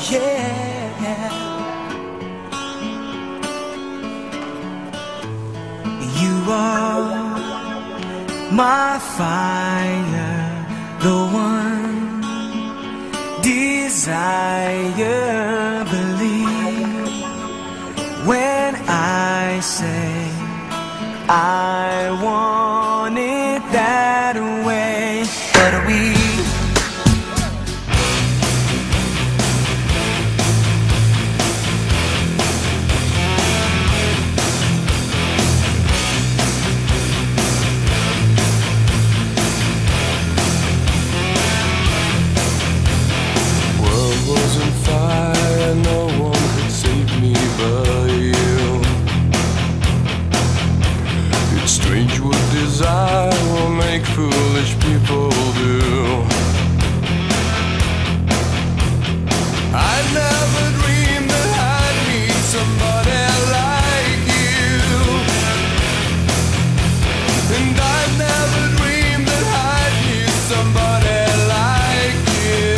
yeah. You are my fire, the one desire. Believe when I say I want it that way. But we was on fire, no one could save me but you. It's strange what desire will make foolish people do. I never dreamed that I'd meet somebody like you, and I never dreamed that I'd meet somebody like you.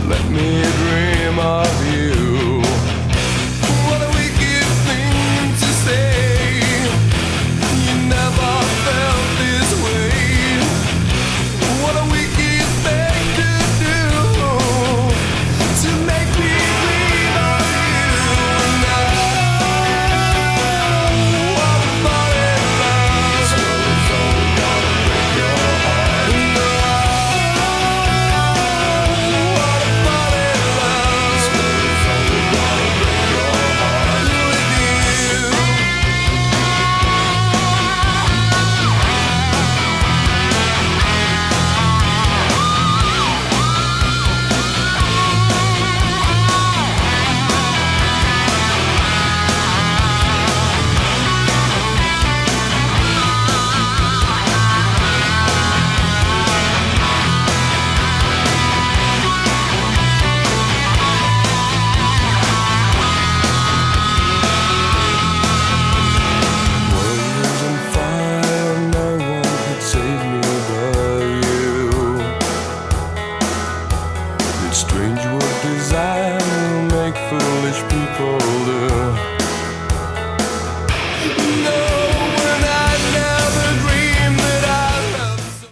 Let me dream of you. What a wicked thing to say. You never felt this way. What a wicked thing to do, to make me dream of you. And I thought it was only gonna break your heart. And strange what desire will make foolish